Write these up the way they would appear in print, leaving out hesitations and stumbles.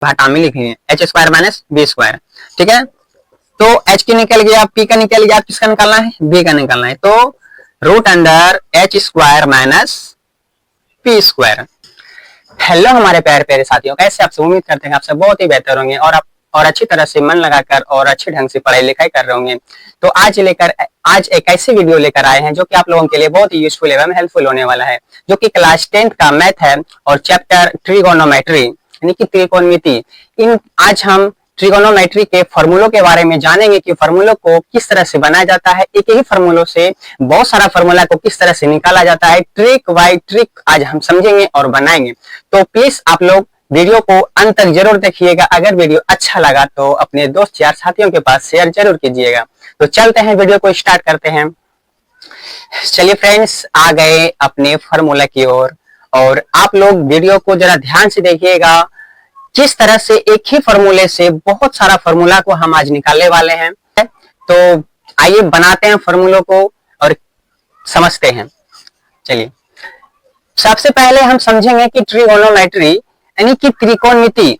घटा में लिखेंगे H square minus B square. ठीक है, तो एच की निकल गया, पी का निकल गया, किसका निकालना है, बी का निकालना है। तो root under H square minus P square. Hello हमारे प्यारे प्यारे साथियों, कैसे आप सब? उम्मीद करते हैं आप सब बहुत ही बेहतर होंगे और अच्छी तरह से मन लगाकर और अच्छे ढंग से पढ़ाई लिखाई कर रहे होंगे। तो आज एक ऐसी वीडियो लेकर आए हैं जो कि आप लोगों के लिए बहुत ही यूजफुल एवं हेल्पफुल होने वाला है, जो कि क्लास 10th का मैथ है और चैप्टर ट्रिगोनोमेट्री यानी कि त्रिकोणमिति। आज हम ट्रिगोनोमेट्री के फॉर्मूलों के बारे में जानेंगे कि फॉर्मूलों को किस तरह से बनाया जाता है, एक ही फॉर्मूलों से बहुत सारा फॉर्मूला को किस तरह से निकाला जाता है, ट्रिक बाय ट्रिक आज हम समझेंगे और बनाएंगे। तो प्लीज आप लोग वीडियो को अंत तक जरूर देखिएगा। अगर वीडियो अच्छा लगा तो अपने दोस्त यार साथियों के पास शेयर जरूर कीजिएगा। तो चलते हैं, वीडियो को स्टार्ट करते हैं। चलिए फ्रेंड्स, आ गए अपने फॉर्मूला की ओर और आप लोग वीडियो को जरा ध्यान से देखिएगा। किस तरह से एक ही फॉर्मूले से बहुत सारा फॉर्मूला को हम आज निकालने वाले हैं। तो आइए बनाते हैं फॉर्मूलों को और समझते हैं। चलिए, सबसे पहले हम समझेंगे कि ट्रिगोनोमेट्री यानी कि त्रिकोणमिति।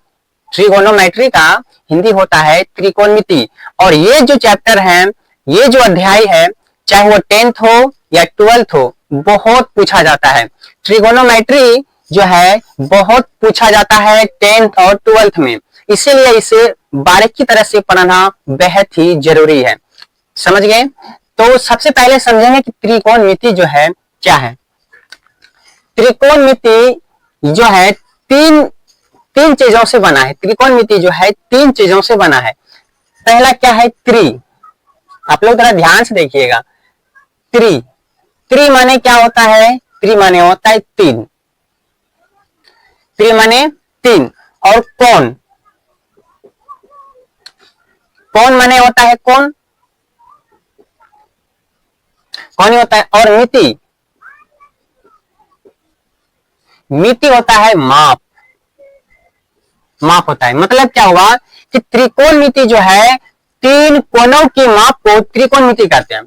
ट्रिगोनोमेट्री का हिंदी होता है त्रिकोणमिति। और ये जो चैप्टर है, ये जो अध्याय है, चाहे वो 10th हो या 12th हो, बहुत पूछा जाता है। ट्रिगोनोमेट्री जो है बहुत पूछा जाता है 10th और 12th में, इसीलिए इसे बारीकी तरह से पढ़ना बेहद ही जरूरी है। समझ गए? तो सबसे पहले समझेंगे कि त्रिकोणमिति जो है क्या है। त्रिकोणमिति जो है तीन चीजों से बना है। त्रिकोणमिति जो है 3 चीजों से बना है। पहला क्या है, त्रि। आप लोग जरा ध्यान से देखिएगा। त्रि माने क्या होता है? त्रि माने होता है 3। त्रि माने 3। और कोण माने होता है कोण ही होता है। और मिति होता है माप होता है। मतलब क्या हुआ कि त्रिकोणमिति जो है 3 कोणों की माप को त्रिकोणमिति कहते हैं।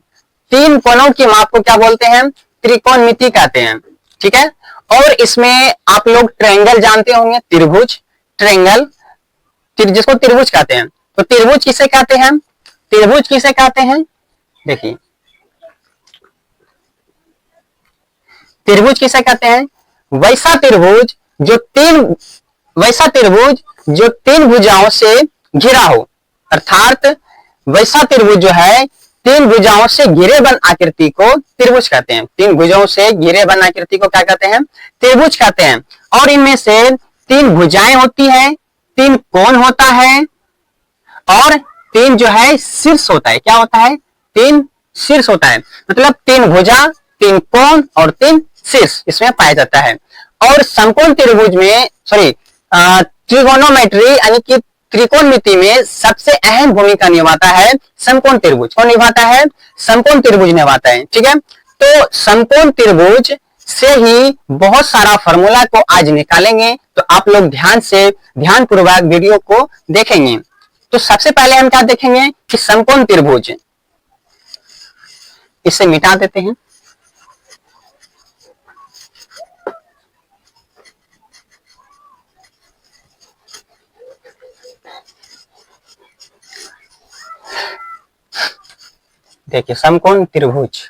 3 कोणों की माप को क्या बोलते हैं? त्रिकोणमिति कहते हैं। ठीक है, और इसमें आप लोग ट्रायंगल जानते होंगे, त्रिभुज, ट्रायंगल, जिसको त्रिभुज कहते हैं। तो त्रिभुज किसे कहते हैं? त्रिभुज किसे कहते हैं? देखिए, त्रिभुज किसे कहते हैं? वैसा त्रिभुज जो 3 भुजाओं से घिरा हो। अर्थात वैसा त्रिभुज जो है 3 भुजाओं से घिरे बन आकृति को त्रिभुज कहते हैं। 3 भुजाओं से घिरे बन आकृति को क्या कहते हैं? त्रिभुज कहते हैं। और इनमें से 3 भुजाएं होती हैं, 3 कोण होता है और 3 जो है शीर्ष होता है। क्या होता है? 3 शीर्ष होता है। मतलब 3 भुजा, 3 कोण और 3 शीर्ष इसमें पाया जाता है। और समकोण त्रिभुज में ट्रिगोनोमेट्री यानी कि त्रिकोणमिति में सबसे अहम भूमिका निभाता है समकोण त्रिभुज। कौन निभाता है? समकोण त्रिभुज निभाता है। ठीक है, तो समकोण त्रिभुज से ही बहुत सारा फॉर्मूला को आज निकालेंगे। तो आप लोग ध्यानपूर्वक वीडियो को देखेंगे। तो सबसे पहले हम क्या देखेंगे कि समकोण त्रिभुज, इसे मिटा देते हैं। देखिए, समकोण त्रिभुज,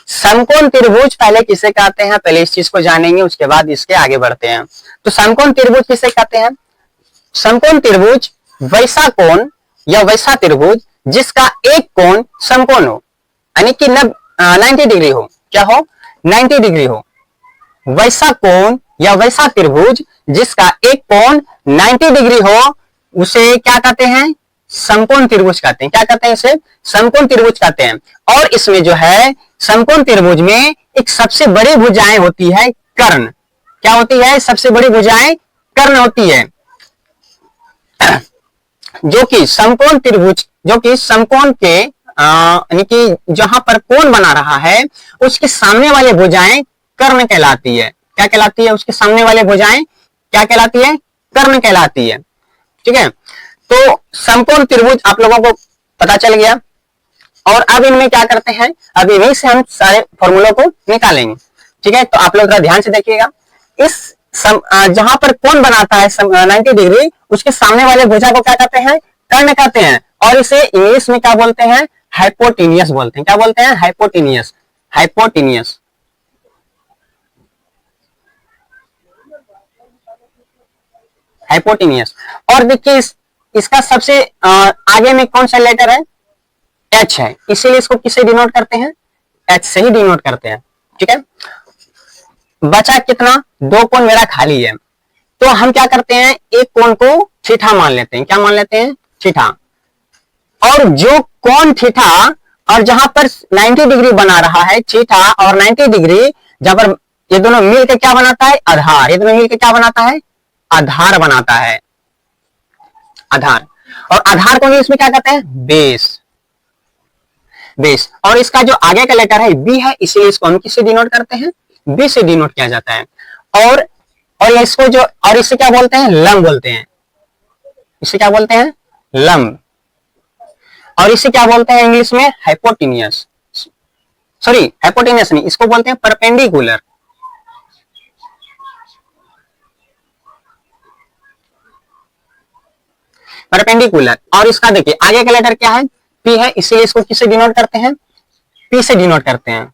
समकोण त्रिभुज पहले किसे कहते हैं, पहले इस चीज को जानेंगे, उसके बाद इसके आगे बढ़ते हैं। तो समकोण त्रिभुज किसे कहते हैं? समकोण त्रिभुज वैसा कोण या वैसा त्रिभुज जिसका एक कोण समकोण हो, यानी कि 90 डिग्री हो। क्या हो? 90 डिग्री हो। वैसा कोण या वैसा त्रिभुज जिसका एक कोण 90 डिग्री हो, उसे क्या कहते हैं? समकोण त्रिभुज कहते हैं। क्या कहते हैं? इसे समकोण त्रिभुज कहते हैं। और इसमें जो है समकोण त्रिभुज में एक सबसे बड़ी भुजाएं होती है, कर्ण। क्या होती है? सबसे बड़ी भुजाएं कर्ण होती है। जो कि समकोण त्रिभुज, जो कि समकोण के यानी कि जहां पर कोण बना रहा है उसके सामने वाली भुजाएं कर्ण कहलाती है। क्या कहलाती है? उसके सामने वाले भुजाएं क्या कहलाती है? कर्ण कहलाती है। ठीक है, तो समकोण त्रिभुज आप लोगों को पता चल गया। और अब इनमें क्या करते हैं, अब इन्हीं से हम सारे फॉर्मूलों को निकालेंगे। ठीक है, तो आप लोग थोड़ा ध्यान से देखिएगा। इस जहां पर कोण बनाता है 90 डिग्री, उसके सामने वाले भुजा को क्या कहते हैं, कर्ण कहते हैं, और इसे इंग्लिश में क्या बोलते हैं, हाइपोटेनियस बोलते हैं। क्या बोलते हैं, हाइपोटेनियस। हाइपोटेनियस। हाइपोटेनियस। और देखिए इसका सबसे आगे में कौन सा लेटर है, एच है, इसीलिए इसको किससे डिनोट करते हैं, एच से ही डिनोट करते हैं। ठीक है, बचा कितना, दो कोण मेरा खाली है, तो हम क्या करते हैं, एक कोण को थीटा मान लेते हैं। क्या मान लेते हैं, थीटा। और जो कोण थीटा और जहां पर 90 डिग्री बना रहा है, थीटा और 90 डिग्री, जहां पर ये दोनों मिलकर क्या बनाता है, आधार। ये दोनों मिलकर क्या बनाता है, आधार बनाता है, आधार। और आधार को इंग्लिश में क्या कहते हैं, बेस। बेस। और इसका जो आगे का लेटर है बी है, इसीलिए इसको हम किससे डिनोट करते हैं, बी से डिनोट किया जाता है। और इसको जो, और इसे क्या बोलते हैं, लंब बोलते हैं। इसे क्या बोलते हैं, लंब। और इसे क्या बोलते हैं इंग्लिश में, हाइपोटेनियस। सॉरी, हाइपोटेनियस नहीं, इसको बोलते हैं परपेंडिकुलर। परपेंडिकुलर। और इसका देखिए आगे का लेटर क्या है, पी है, इसीलिए इसको किससे डिनोट करते हैं, पी से डिनोट करते हैं।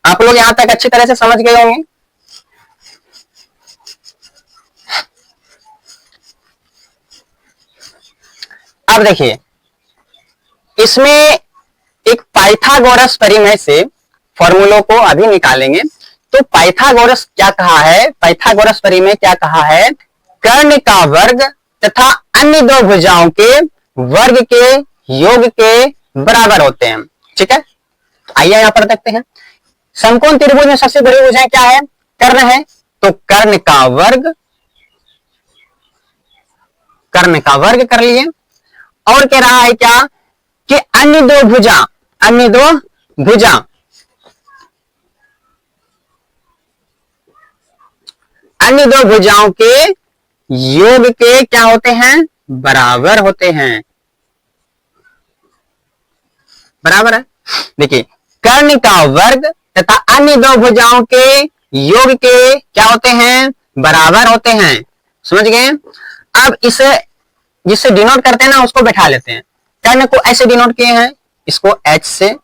आप लोग यहां तक अच्छी तरह से समझ गए होंगे। अब देखिए इसमें एक पाइथागोरस परिमेय से फॉर्मूलों को अभी निकालेंगे। तो पाइथागोरस क्या कहा है, पाइथागोरस परिमेय क्या कहा है, कर्ण का वर्ग तथा अन्य दो भुजाओं के वर्ग के योग के बराबर होते हैं। ठीक है, तो आइए यहां पर देखते हैं। समकोण त्रिभुज में सबसे बड़ी भुजाएं क्या है, कर्ण है, तो कर्ण का वर्ग, कर्ण का वर्ग कर लिए। और कह रहा है क्या, कि अन्य दो भुजा, अन्य दो भुजा, अन्य दो भुजाओं के योग के क्या होते हैं, बराबर होते हैं। बराबर है। देखिए कर्ण का वर्ग तथा अन्य दो भुजाओं के योग के क्या होते हैं, बराबर होते हैं। समझ गए। अब इसे जिससे डिनोट करते हैं ना, उसको बैठा लेते हैं। कर्ण को ऐसे डिनोट किए हैं, इसको एच से,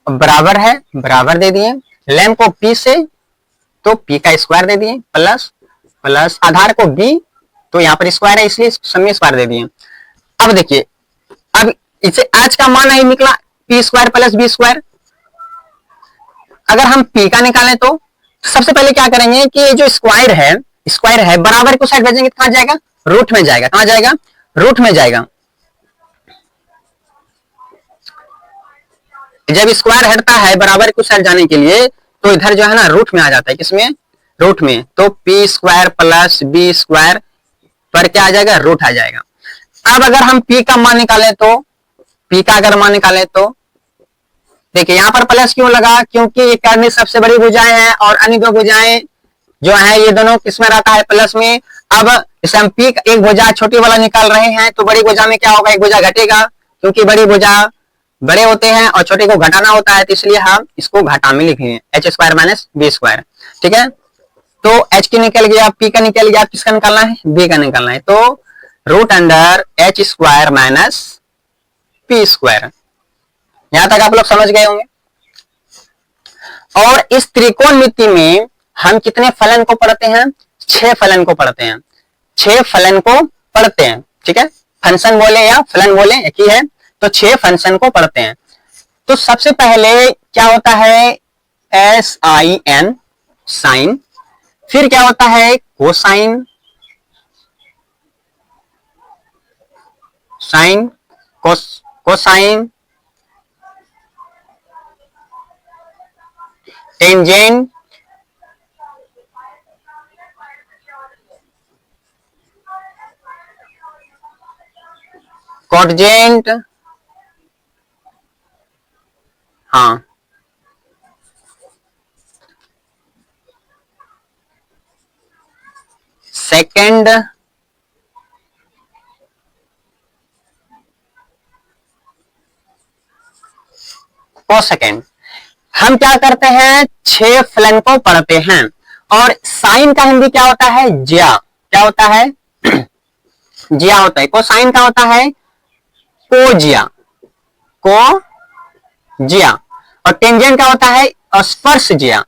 बराबर है, बराबर दे दिए। लैम को पी से, तो पी का स्क्वायर दे दिए, प्लस प्लस आधार को बी, तो यहां पर स्क्वायर है इसलिए समी स्क्वायर दे दिए। अब देखिए, अब इसे आज का मान नहीं निकला, P square plus B square. अगर हम पी का निकालें तो सबसे पहले क्या करेंगे कि ये जो स्क्वायर है, स्क्वायर है, बराबर को साइड भेजेंगे, कहां जाएगा, रूट में जाएगा। कहां जाएगा, रूट में जाएगा। जब स्क्वायर हटता है बराबर को साइड जाने के लिए, तो इधर जो है ना रूट में आ जाता है। किसमें, रूट में। तो P square plus B square पर क्या आ जाएगा, रूट आ जाएगा। अब अगर हम पी का मान निकालें तो, पी का अगर मान निकालें तो देखिए यहां पर प्लस क्यों लगा, क्योंकि ये कर्ण सबसे बड़ी भुजाएं हैं और अन्य दो भुजाएं जो है ये दोनों किसमें रहता है, प्लस में। अब इसे हम पी एक भुजा छोटी वाला निकाल रहे हैं, तो बड़ी भुजा में क्या होगा, एक भुजा घटेगा, क्योंकि बड़ी भुजा बड़े होते हैं और छोटे को घटाना होता है, तो इसलिए हम इसको घटा में लिखेंगे, H square minus B square. ठीक है, तो एच की निकल गया, पी का निकल गया, किसका निकालना है, बी का निकालना है। तो root under H square minus P square. यहां तक आप लोग समझ गए होंगे। और इस त्रिकोणमिति में हम कितने फलन को पढ़ते हैं, 6 फलन को पढ़ते हैं, 6 फलन को पढ़ते हैं। ठीक है, फंक्शन बोले या फलन बोले एक ही है, तो 6 फंक्शन को पढ़ते हैं। तो सबसे पहले क्या होता है, एस आई एन, साइन। फिर क्या होता है, कोसाइन, साइन, कोसाइन, टेंजेंट, कॉटजेंट, हाँ, सेकेंड, कोसेकेंड। हम क्या करते हैं, 6 फलन को पढ़ते हैं, और साइन का हिंदी क्या होता है, ज्या। क्या होता है, ज्या होता है। कोसाइन का होता है कोजिया, कोजिया। और टेंजेंट का होता है स्पर्श ज्या,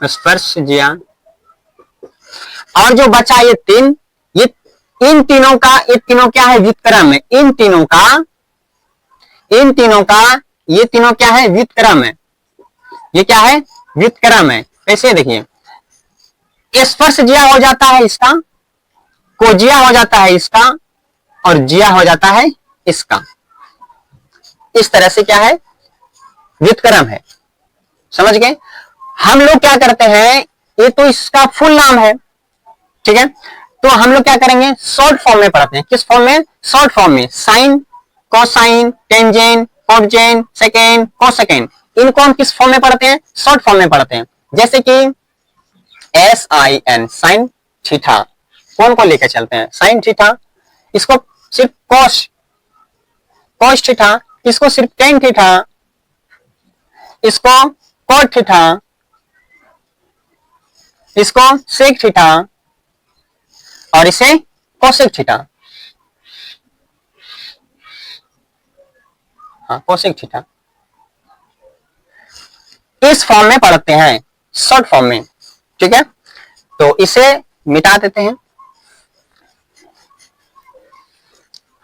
स्पर्श ज्या। और जो बचा ये 3, ये इन तीनों का, ये तीनों क्या है, व्युत्क्रम है। इन तीनों का ये तीनों क्या है, व्युत्क्रम है। ये क्या है, व्युत्क्रम है। कैसे देखिए, स्पर्श ज्या हो जाता है इसका, कोजिया हो जाता है इसका, और जिया हो जाता है इसका। इस तरह से क्या है, व्युत्क्रम है। समझ गए। हम लोग क्या करते हैं, ये तो इसका फुल नाम है, ठीक है। तो हम लोग क्या करेंगे, शॉर्ट फॉर्म में पढ़ते हैं। किस फॉर्म में, शॉर्ट फॉर्म में। Sine, cosine, tangent, cotangent, secant, cosecant, इनको हम किस फॉर्म में पढ़ते हैं, शॉर्ट फॉर्म में पढ़ते हैं। जैसे कि SIN, साइन थीटा, कौन को लेकर चलते हैं, साइन थीटा। इसको सिर्फ कोस थीटा, इसको सिर्फ टेन थीटा, इसको कोट थीटा, इसको सेक थीटा, और इसे कोसेक थीटा। हाँ, कोसेक थीटा। इस फॉर्म में पढ़ते हैं, शॉर्ट फॉर्म में, ठीक है। तो इसे मिटा देते हैं।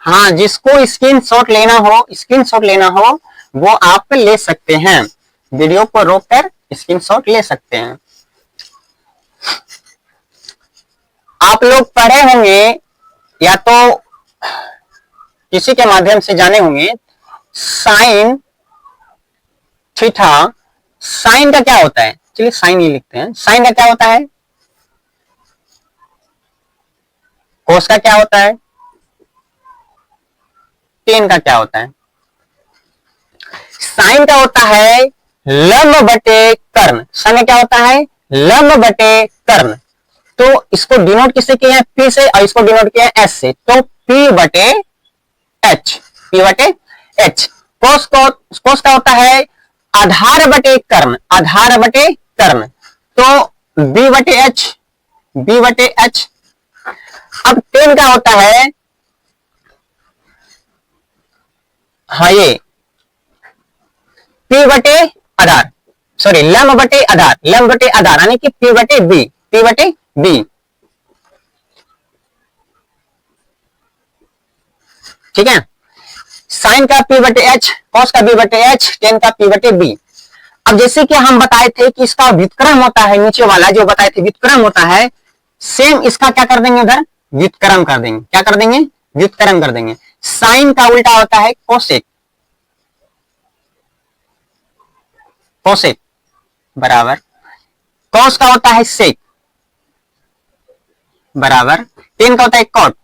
हाँ, जिसको स्क्रीनशॉट लेना हो वो आप ले सकते हैं, वीडियो को रोककर स्क्रीनशॉट ले सकते हैं। आप लोग पढ़े होंगे या तो किसी के माध्यम से जाने होंगे, साइन थीटा। साइन का क्या होता है, चलिए साइन ही लिखते हैं। साइन का क्या होता है, कोस का क्या होता है, टेन का क्या होता है। साइन का होता है लंब बटे कर्ण। साइन का क्या होता है, लंब बटे कर्ण। तो इसको डिनोट किससे किया है, P से, और इसको डिनोट किया है S से। तो P बटे H, P बटे H। कोस का होता है आधार बटे कर्ण, आधार बटे कर्ण। तो B बटे H, B बटे H। अब टेन का होता है, हाँ ये P बटे आधार, सॉरी लंब बटे आधार, लंब बटे आधार यानी कि P बटे B, P बटे B, ठीक है। साइन का P बटे H, कॉस का B बटे H, टेन का P बटे B। अब जैसे कि हम बताए थे कि इसका व्युत्क्रम होता है, नीचे वाला जो बताए थे व्युत्क्रम होता है, सेम इसका क्या कर देंगे, उधर व्युत्क्रम कर देंगे। क्या कर देंगे, व्युत्क्रम कर देंगे। साइन का उल्टा होता है कोसेक, कोसेक बराबर। कॉस का होता है सेक बराबर। टेन का होता है कॉट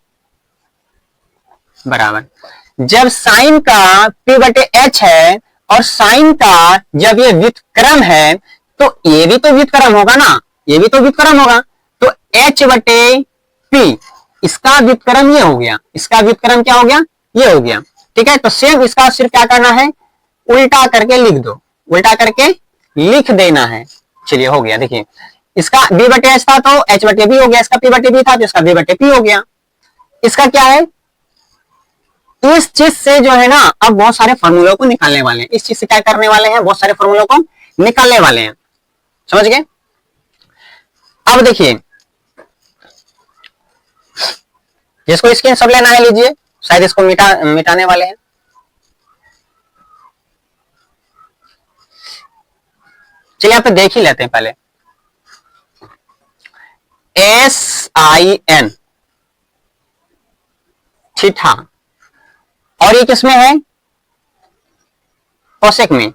बराबर। जब साइन का P बटे H है और साइन का जब ये व्युत्क्रम है, तो ये भी तो व्युत्क्रम होगा ना, ये भी तो व्युत्क्रम होगा। तो H बटे P, इसका व्युत्क्रम ये हो गया, इसका व्युत्क्रम क्या हो गया, ये हो गया, ठीक है। तो सेम इसका सिर्फ क्या करना है, उल्टा करके लिख दो, उल्टा करके लिख देना है। चलिए हो गया। देखिए इसका B बटे H था तो H बटे B हो गया, इसका P बटे B था तो इसका B बटे P हो गया। इसका क्या है, इस चीज से जो है ना अब बहुत सारे फॉर्मूलों को निकालने वाले हैं। इस चीज से क्या करने वाले हैं, बहुत सारे फॉर्मूलों को निकालने वाले हैं। समझ गए। अब देखिए जिसको स्क्रीनशॉट लेना है लीजिए, शायद इसको मिटाने वाले हैं। चलिए यहाँ पे देख ही लेते हैं पहले। SIN थीटा, और ये किसमें है, कोसेक में।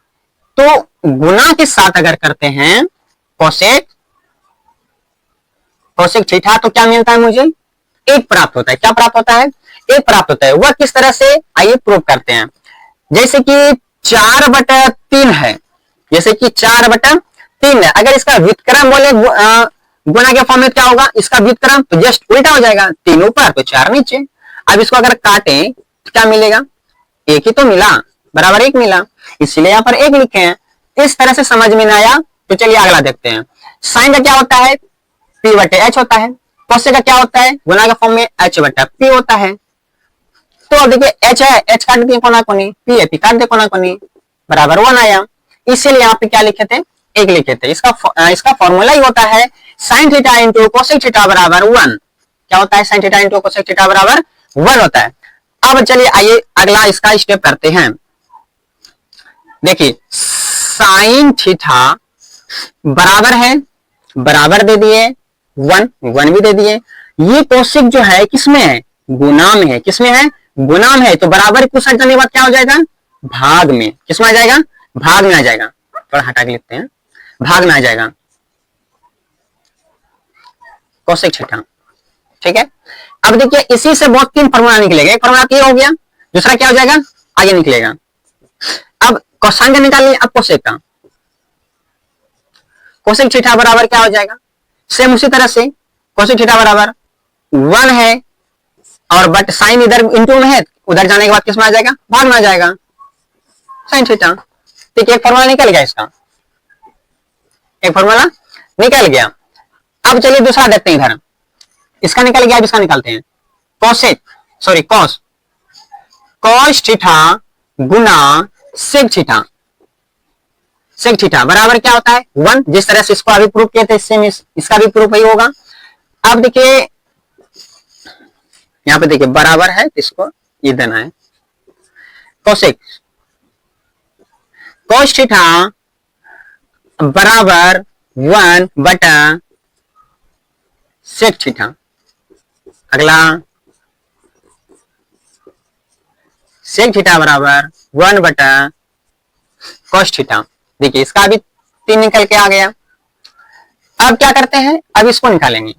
तो गुना के साथ अगर करते हैं कोसेक थीटा, तो क्या मिलता है मुझे, एक प्राप्त होता है। क्या प्राप्त होता है, एक प्राप्त होता है। वह किस तरह से, आइए प्रूव करते हैं। जैसे कि 4/3 है, जैसे कि 4/3 है। अगर इसका व्युत्क्रम बोले गुना के फॉर्म में क्या होगा, इसका व्युत्क्रम तो जस्ट उल्टा हो जाएगा, 3 ऊपर तो 4 नीचे। अब इसको अगर काटें तो क्या मिलेगा, एक ही तो मिला, बराबर 1 मिला, इसलिए यहाँ पर 1 लिखे हैं। इस तरह से समझ में ना आया तो चलिए अगला देखते हैं। साइन का क्या होता है, P बटे H होता है। कोसेक का क्या होता है, गुना के फॉर्म में H बटा P होता है। तो अब देखिए H है, H काट दिए कोना कोनी, P है, P काट दे कोना कोनी, बराबर 1 आया। इसीलिए यहाँ पे क्या लिखे थे, 1 लिखे थे। इसका फॉर्मूला ही होता है sine theta into cosec theta बराबर 1। क्या होता है, sine theta into cosec theta बराबर 1 होता है। अब चलिए आइए अगला इसका स्टेप करते हैं। देखिए साइन थीटा बराबर है, बराबर दे दिए 1, 1 भी दे दिए। ये कोसेक जो है किसमें है, गुना में है। किसमें है, गुना में है। तो बराबर को साइड करने के बाद क्या हो जाएगा, भाग में। किसमें आ जाएगा, भाग में आ जाएगा। थोड़ा हटा के लिखते हैं, भाग में आ जाएगा कोसेक थीटा। ठीक है, अब देखिए इसी से बहुत 3 फॉर्मूला निकलेगा। एक फॉर्मूला ये हो गया, दूसरा क्या हो जाएगा, आगे निकलेगा। अब कोसाइन का निकालिए, अब कोसेक का। कोसेक थीटा बराबर क्या हो जाएगा, सेम उसी तरह से कोसेक थीटा बराबर 1 है, और बट साइन इधर इंटू में है, उधर जाने के बाद किस में आ जाएगा, भाग में आ जाएगा, साइन थीटा। ठीक है, एक फॉर्मूला निकल गया इसका, एक फॉर्मूला निकल गया। अब चलिए दूसरा देखते हैं इधर। इसका निकल गया, अब इसका निकालते हैं। Cosec sorry cos, cos theta गुना सेक थीटा। सेक थीटा बराबर क्या होता है, 1। जिस तरह से इसको अभी प्रूफ किए थे सेम इसका भी प्रूफ ही होगा। अब देखिए यहाँ पे देखिए बराबर है, इसको ये देना है। कोसेक कॉस थीटा बराबर 1 बटा सेक थीटा। अगला सेक थीटा बराबर 1 बटा कॉस थीटा। देखिए इसका भी 3 निकल के आ गया। अब क्या करते हैं, अब इसको निकालेंगे।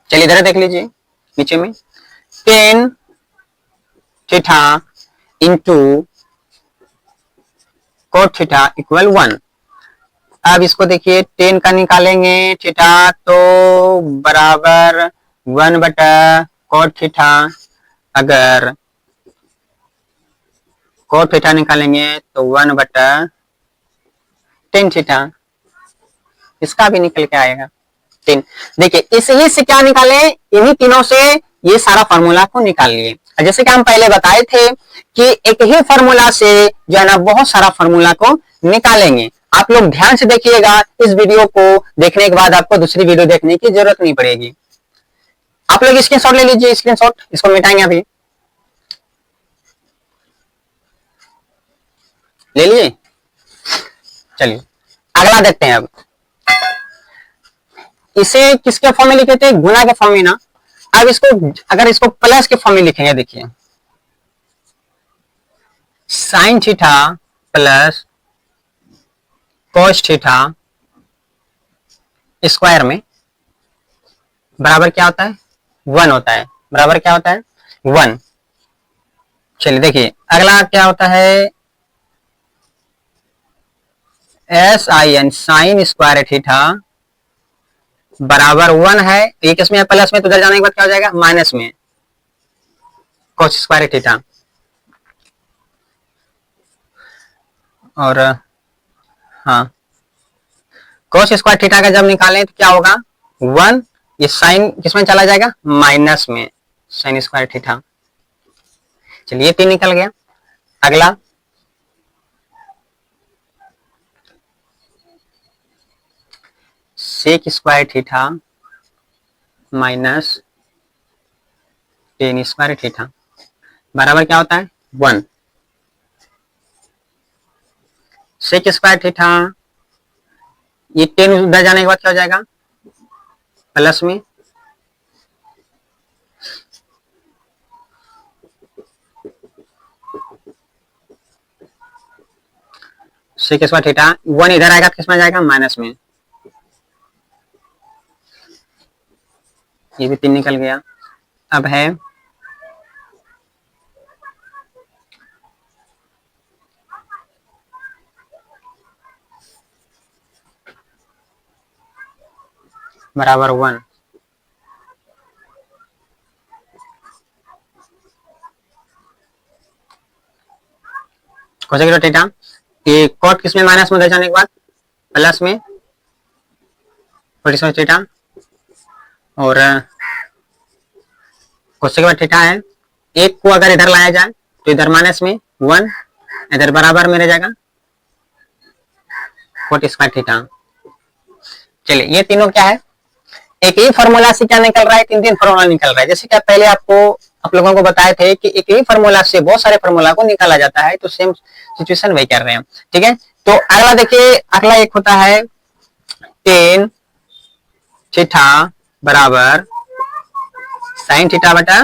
चलिए इधर देख लीजिए नीचे में, tan theta into cot theta equal 1। अब इसको देखिए 10 का निकालेंगे थीटा तो बराबर 1 बटा कोट थीटा। अगर कोट थीटा निकालेंगे तो 1 बटा 10 थीटा। इसका भी निकल के आएगा 10। देखिए इसी से क्या निकाले, इन्हीं तीनों से ये सारा फॉर्मूला को निकाल लिए। जैसे कि हम पहले बताए थे कि एक ही फॉर्मूला से जो है ना बहुत सारा फॉर्मूला को निकालेंगे। आप लोग ध्यान से देखिएगा, इस वीडियो को देखने के बाद आपको दूसरी वीडियो देखने की जरूरत नहीं पड़ेगी। आप लोग स्क्रीनशॉट ले लीजिए, स्क्रीनशॉट, इसको मिटाएंगे अभी, ले लिए। चलिए अगला देखते हैं। अब इसे किसके फॉर्म में लिखे थे, गुना के फॉर्म में ना। अब इसको अगर इसको प्लस के फॉर्म में लिखेंगे, देखिए sine theta plus cos theta square में बराबर क्या होता है, 1 होता है। बराबर क्या होता है, 1। चलिए देखिए अगला क्या होता है, S I N sine square theta बराबर 1 है। ये किसमें है, प्लस में, तो उधर जाने के बाद क्या हो जाएगा, माइनस में कोस स्क्वायर थीटा। और हाँ, कोस स्क्वायर थीटा का जब निकालें तो क्या होगा, 1। ये साइन किसमें चला जाएगा, माइनस में, साइन स्क्वायर थीटा। चलिए 3 निकल गया। अगला sec square theta minus tan square theta बराबर क्या होता है, 1। सेक स्क्वायर थीटा, ये 10 उधर जाने के बाद क्या हो जाएगा, प्लस में, सेक स्क्वायर थीटा 1 इधर आएगा, किसमें जाएगा, माइनस में। ये भी 3 निकल गया। अब है बराबर 1। कोसेक डॉट थीटा, ये कॉट किसमें माइनस में उधर जाने के बाद प्लस में 45 थीटा, और कोसेक डॉट थीटा है, एक को अगर इधर लाया जाए तो इधर माइनस में 1, इधर बराबर में रह जाएगा कोट स्क्वायर थीटा। चलिए ये तीनों क्या है, एक ही फॉर्मूला से क्या निकल रहा है, तीन फॉर्मूला निकल रहा है। जैसे कि पहले आप लोगों को बताए थे कि एक ही फॉर्मूला से बहुत सारे फॉर्मूला को निकाला जाता है, तो सेम सिचुएशन वही कर रहे हैं। ठीक है, तो अगला देखिए, अगला एक होता है टेन थीटा बराबर साइन थीटा बटा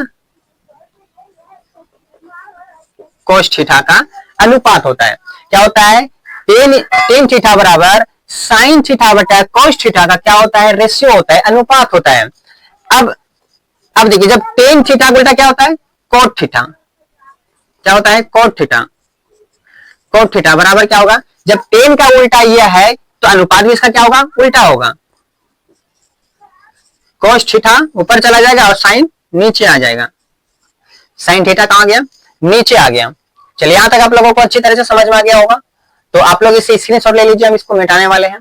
कोस थीटा का अनुपात होता है। क्या होता है, टेन थीटा बराबर साइन थीटा बटा कोस थीटा का क्या होता है, रेशियो होता है, अनुपात होता है। अब देखिए, जब टेन थीटा उल्टा क्या होता है, कोट थीटा। क्या होता है, कोट थीटा। कोट थीटा बराबर क्या होगा, जब टेन का उल्टा यह है तो अनुपात भी इसका क्या होगा, उल्टा होगा। कोस थीटा ऊपर चला जाएगा और साइन नीचे आ जाएगा। साइन थीटा कहां गया, नीचे आ गया। चलिए यहां तक आप लोगों को अच्छी तरह से समझ में आ गया होगा। तो आप लोग इसे स्क्रीनशॉट ले लीजिए, हम इसको मिटाने वाले हैं।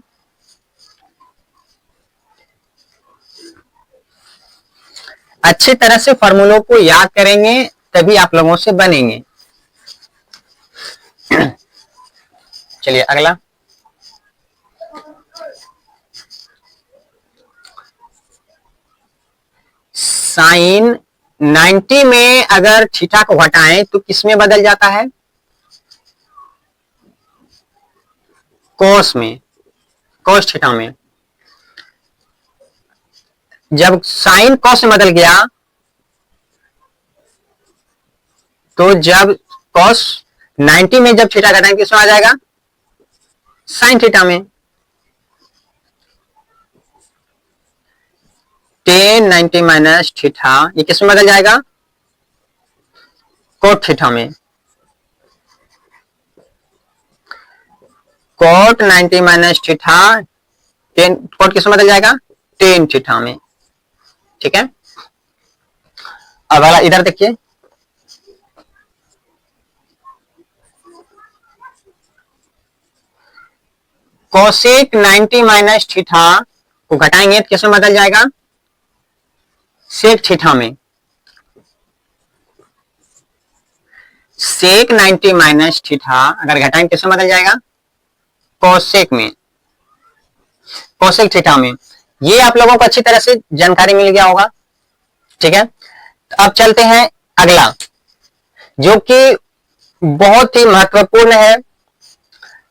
अच्छी तरह से फॉर्मूलों को याद करेंगे तभी आप लोगों से बनेंगे। चलिए अगला, साइन 90 में अगर थीटा को घटाएं तो किसमें बदल जाता है, कोस में, कोस थीटा में। जब साइन कोस में बदल गया तो जब कोस 90 में जब थीटा घटाएंगे किसमें आ जाएगा, साइन थीटा में। टेन 90 माइनस थीटा ये किसमें बदल जाएगा, कोट थीटा में। Cot 90 minus theta, tan cot किसमें बदल जाएगा, टेन थीटा में। ठीक है, अब अगला इधर देखिए, कोसेक 90 माइनस थीटा को घटाएंगे तो किसमें बदल जाएगा, सेक थीटा में। सेक 90 माइनस थीटा अगर घटाएंगे किसमें बदल जाएगा, कोसेक में, कोसेक थीटा में। ये आप लोगों को अच्छी तरह से जानकारी मिल गया होगा। ठीक है, अब चलते हैं अगला, जो कि बहुत ही महत्वपूर्ण है।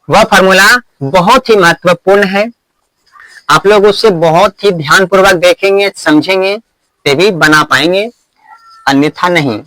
वह फॉर्मूला बहुत ही महत्वपूर्ण है, आप लोग उससे बहुत ही ध्यानपूर्वक देखेंगे, समझेंगे तभी बना पाएंगे, अन्यथा नहीं।